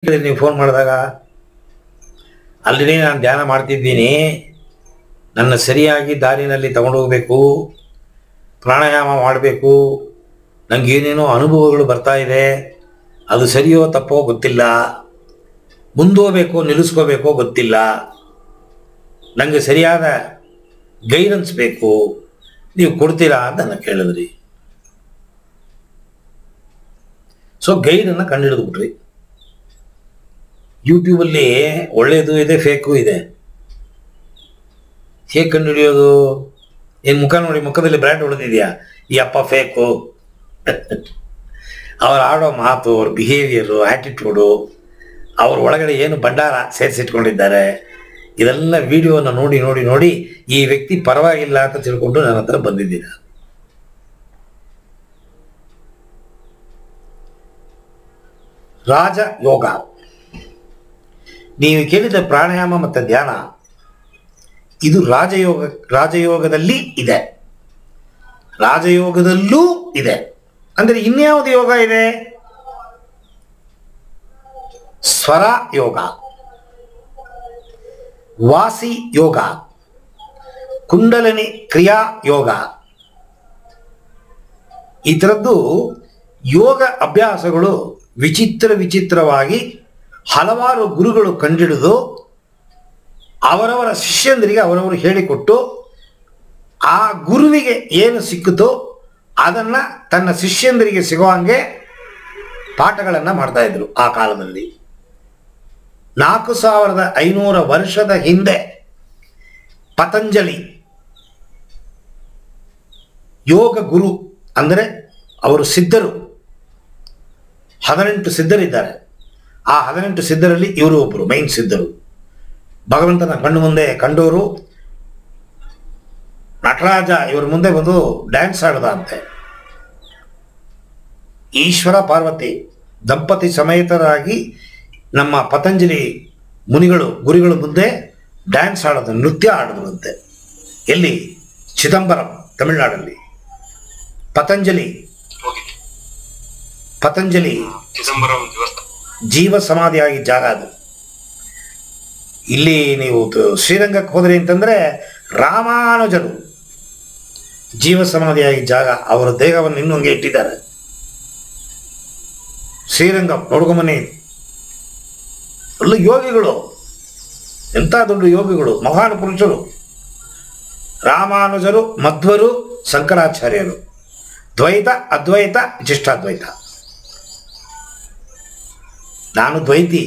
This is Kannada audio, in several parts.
ನೀವು ಫೋನ್ ಮಾಡಿದಾಗ ಅಲ್ಲಿ ನಾನು ಧ್ಯಾನ ಮಾಡ್ತಿದ್ದೀನಿ, ನನ್ನ ಸರಿಯಾಗಿ ದಾರಿನಲ್ಲಿ ತಗೊಂಡು ಹೋಗಬೇಕು, ಪ್ರಾಣಾಯಾಮ ಮಾಡಬೇಕು, ನನಗೇನೇನೋ ಅನುಭವಗಳು ಬರ್ತಾ ಇದೆ, ಅದು ಸರಿಯೋ ತಪ್ಪೋ ಗೊತ್ತಿಲ್ಲ, ಮುಂದೋಗಬೇಕೋ ನಿಲ್ಲಿಸ್ಕೋಬೇಕೋ ಗೊತ್ತಿಲ್ಲ, ನನಗೆ ಸರಿಯಾದ ಗೈಡೆನ್ಸ್ ಬೇಕು, ನೀವು ಕೊಡ್ತೀರಾ ಅಂತ ನಾನು ಕೇಳಿದ್ರಿ. ಸೊ ಗೈಡನ್ನು ಕಂಡುಹಿಡಿದ್ಬಿಟ್ರಿ. ಯೂಟ್ಯೂಬಲ್ಲಿ ಒಳ್ಳೆಯದು ಇದೆ, ಫೇಕು ಇದೆ. ಹೇಗೆ ಕಂಡುಹಿಡಿಯೋದು? ಏನು ಮುಖ ನೋಡಿ, ಮುಖದಲ್ಲಿ ಬ್ರ್ಯಾಂಡ್ ಹೊಡೆದಿದೆಯಾ, ಈ ಅಪ್ಪ ಫೇಕು. ಅವ್ರು ಆಡೋ ಮಾತು, ಅವ್ರ ಬಿಹೇವಿಯರು, ಆ್ಯಟಿಟ್ಯೂಡು, ಅವ್ರ ಒಳಗಡೆ ಏನು ಭಂಡಾರ ಸೇರಿಸಿಟ್ಕೊಂಡಿದ್ದಾರೆ, ಇದೆಲ್ಲ ವಿಡಿಯೋನ ನೋಡಿ ನೋಡಿ ನೋಡಿ ಈ ವ್ಯಕ್ತಿ ಪರವಾಗಿಲ್ಲ ಅಂತ ತಿಳ್ಕೊಂಡು ನನ್ನ ಹತ್ರ ಬಂದಿದ್ದೀರ. ರಾಜಯೋಗ, ನೀವು ಕೇಳಿದ ಪ್ರಾಣಾಯಾಮ ಮತ್ತು ಧ್ಯಾನ, ಇದು ರಾಜಯೋಗದಲ್ಲಿ ಇದೆ, ರಾಜಯೋಗದಲ್ಲೂ ಇದೆ. ಅಂದರೆ ಇನ್ಯಾವುದು ಯೋಗ ಇದೆ? ಸ್ವರ ಯೋಗ, ವಾಸಿ ಯೋಗ, ಕುಂಡಲಿನಿ ಕ್ರಿಯಾ ಯೋಗ, ಈ ಥರದ್ದು ಯೋಗ ಅಭ್ಯಾಸಗಳು ವಿಚಿತ್ರವಾಗಿ ಹಲವಾರು ಗುರುಗಳು ಕಂಡಿಡಿದು ಅವರವರ ಶಿಷ್ಯಂದರಿಗೆ ಅವರವರು ಹೇಳಿಕೊಟ್ಟು ಆ ಗುರುವಿಗೆ ಏನು ಸಿಕ್ಕುತ್ತೋ ಅದನ್ನು ತನ್ನ ಶಿಷ್ಯಂದರಿಗೆ ಸಿಗುವಂಗೆ ಪಾಠಗಳನ್ನು ಮಾಡ್ತಾಯಿದ್ರು. ಆ ಕಾಲದಲ್ಲಿ 4500 ವರ್ಷದ ಹಿಂದೆ ಪತಂಜಲಿ ಯೋಗ ಗುರು, ಅಂದರೆ ಅವರು ಸಿದ್ಧರು, 18 ಸಿದ್ಧರಿದ್ದಾರೆ. ಆ 18 ಸಿದ್ಧರಲ್ಲಿ ಇವರು ಒಬ್ಬರು ಮೈನ್ ಸಿದ್ಧರು. ಭಗವಂತನ ಕಣ್ಣು ಮುಂದೆ ಕಂಡವರು. ನಟರಾಜ ಇವ್ರ ಮುಂದೆ ಬಂದು ಡ್ಯಾನ್ಸ್ ಆಡ್ದ ಅಂತೆ. ಈಶ್ವರ ಪಾರ್ವತಿ ದಂಪತಿ ಸಮೇತರಾಗಿ ನಮ್ಮ ಪತಂಜಲಿ ಮುನಿಗಳು ಗುರುಗಳು ಮುಂದೆ ಡ್ಯಾನ್ಸ್ ಆಡೋದು, ನೃತ್ಯ ಆಡೋದಂತೆ. ಎಲ್ಲಿ? ಚಿದಂಬರಂ, ತಮಿಳುನಾಡಲ್ಲಿ. ಪತಂಜಲಿ ಜೀವ ಸಮಾಧಿಯಾಗಿ ಜಾಗ ಅದು. ಇಲ್ಲಿ ನೀವು ಶ್ರೀರಂಗಕ್ಕೆ ಹೋದ್ರಿ ಅಂತಂದ್ರೆ ರಾಮಾನುಜರು ಜೀವ ಸಮಾಧಿಯಾಗಿ ಜಾಗ, ಅವರ ದೇಹವನ್ನು ಇನ್ನೂ ಹಂಗೆ ಇಟ್ಟಿದ್ದಾರೆ. ಶ್ರೀರಂಗಂ ನೋಡ್ಕೊಂಬನ್ನಿ. ಎಲ್ಲ ಯೋಗಿಗಳು, ಎಂಥ ದೊಡ್ಡ ಯೋಗಿಗಳು, ಮಹಾನ್ ಪುರುಷರು. ರಾಮಾನುಜರು, ಮಧ್ವರು, ಶಂಕರಾಚಾರ್ಯರು, ದ್ವೈತ, ಅದ್ವೈತ, ವಿಶಿಷ್ಟಾದ್ವೈತ. ನಾನು ದ್ವೈತಿ,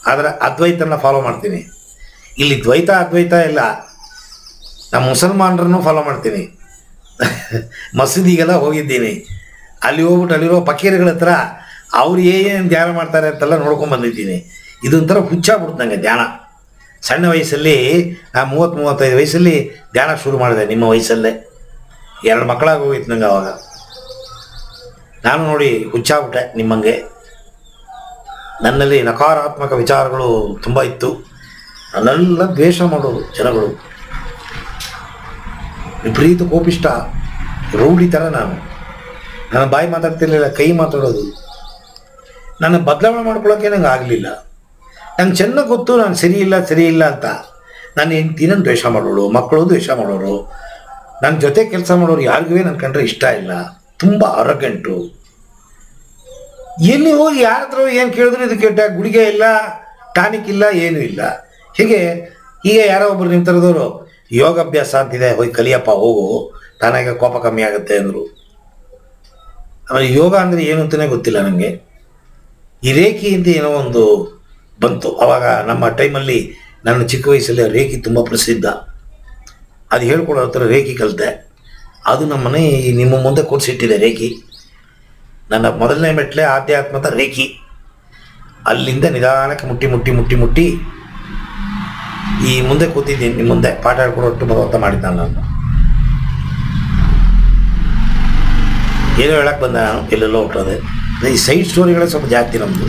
ಆದರೆ ಅದ್ವೈತನ ಫಾಲೋ ಮಾಡ್ತೀನಿ. ಇಲ್ಲಿ ದ್ವೈತ ಅದ್ವೈತ ಇಲ್ಲ. ನಮ್ಮ ಮುಸಲ್ಮಾನರನ್ನು ಫಾಲೋ ಮಾಡ್ತೀನಿ. ಮಸೀದಿಗೆಲ್ಲ ಹೋಗಿದ್ದೀನಿ. ಅಲ್ಲಿ ಹೋಗ್ಬಿಟ್ಟು ಅಲ್ಲಿರೋ ಫಕೀರ್ಗಳ ಹತ್ರ ಅವ್ರು ಏನು ಧ್ಯಾನ ಮಾಡ್ತಾರೆ ಅಂತೆಲ್ಲ ನೋಡ್ಕೊಂಡು ಬಂದಿದ್ದೀನಿ. ಇದೊಂಥರ ಹುಚ್ಚಾಗ್ಬಿಡ್ತು ನನಗೆ ಧ್ಯಾನ. ಸಣ್ಣ ವಯಸ್ಸಲ್ಲಿ, ನಾನು 30-35 ವಯಸ್ಸಲ್ಲಿ ಧ್ಯಾನ ಶುರು ಮಾಡಿದೆ. ನಿಮ್ಮ ವಯಸ್ಸಲ್ಲೇ 2 ಮಕ್ಕಳಾಗಿ ಹೋಗಿತ್ತು ನಂಗೆ ಅವಾಗ. ನಾನು ನೋಡಿ ಹುಚ್ಚಾಗ್ಬಿಟ್ಟೆ ನಿಮ್ಮಂಗೆ. ನನ್ನಲ್ಲಿ ನಕಾರಾತ್ಮಕ ವಿಚಾರಗಳು ತುಂಬ ಇತ್ತು. ನನ್ನೆಲ್ಲ ದ್ವೇಷ ಮಾಡೋದು ಜನಗಳು, ವಿಪರೀತ ಕೋಪಿಷ್ಟ, ರೌಡಿ ಥರ ನಾನು. ನನ್ನ ಬಾಯಿ ಮಾತಾಡ್ತಿರ್ಲಿಲ್ಲ, ಕೈ ಮಾತಾಡೋದು. ನನ್ನ ಬದಲಾವಣೆ ಮಾಡ್ಕೊಳ್ಳೋಕ್ಕೆ ನಂಗೆ ಆಗಲಿಲ್ಲ. ನಂಗೆ ಚೆನ್ನಾಗಿ ಗೊತ್ತು ನಾನು ಸರಿ ಇಲ್ಲ ಅಂತ. ನನ್ನ ಹೆಂಡ್ತಿನ ದ್ವೇಷ ಮಾಡೋಳು, ಮಕ್ಕಳು ದ್ವೇಷ ಮಾಡೋರು, ನನ್ನ ಜೊತೆ ಕೆಲಸ ಮಾಡೋರು ಯಾರಿಗೂ ನನ್ನ ಕಂಡ್ರೆ ಇಷ್ಟ ಇಲ್ಲ. ತುಂಬ ಅರಗೆಂಟು. ಎಲ್ಲಿ ಹೋಗಿ ಯಾರ ಹತ್ರ ಏನು ಕೇಳಿದ್ರು ಇದು ಕೆಟ್ಟ, ಗುಳಿಗೆ ಇಲ್ಲ, ಟಾನಿಕ್ ಇಲ್ಲ, ಏನೂ ಇಲ್ಲ. ಹೀಗೆ ಯಾರೋ ಒಬ್ಬರು ನಿಮ್ಮ ಥರದವರು ಯೋಗಾಭ್ಯಾಸ ಅಂತಿದೆ, ಹೋಗಿ ಕಲಿಯಪ್ಪ ಹೋಗು, ತಾನಾಗ ಕೋಪ ಕಮ್ಮಿ ಆಗುತ್ತೆ ಅಂದರು. ಆಮೇಲೆ ಯೋಗ ಅಂದರೆ ಏನು ಅಂತಲೇ ಗೊತ್ತಿಲ್ಲ ನನಗೆ. ಈ ರೇಖಿ ಅಂತ ಏನೋ ಒಂದು ಬಂತು ಆವಾಗ ನಮ್ಮ ಟೈಮಲ್ಲಿ. ನನ್ನ ಚಿಕ್ಕ ವಯಸ್ಸಲ್ಲಿ ರೇಖಿ ತುಂಬ ಪ್ರಸಿದ್ಧ. ಅದು ಹೇಳ್ಕೊಡೋ ಹತ್ರ ರೇಖಿ ಕಲಿತೆ. ಅದು ನಮ್ಮ ಮನೆ ನಿಮ್ಮ ಮುಂದೆ ಕೂರಿಸಿಟ್ಟಿದೆ ರೇಖಿ. ನನ್ನ ಮೊದಲನೇ ಮೆಟ್ಲೆ ಆಧ್ಯಾತ್ಮದ ರೇಖಿ. ಅಲ್ಲಿಂದ ನಿಧಾನಕ್ಕೆ ಮುಟ್ಟಿ ಈ ಮುಂದೆ ಕೂತಿದ್ದೀನಿ, ನಿಮ್ಮ ಮುಂದೆ ಪಾಠ ಹೇಳ್ಕೊಡೋಟ್ಟು ಭಗವಂತ ಮಾಡಿದ್ದಾನೆ. ನಾನು ಏನೋ ಹೇಳಕ್ಕೆ ಬಂದೆ, ನಾನು ಎಲ್ಲೆಲ್ಲೋ ಹೊಟ್ಟೋದೆ. ಈ ಸೈಡ್ ಸ್ಟೋರಿಗಳೇ ಸ್ವಲ್ಪ ಜಾಸ್ತಿ ನಮ್ಮದು.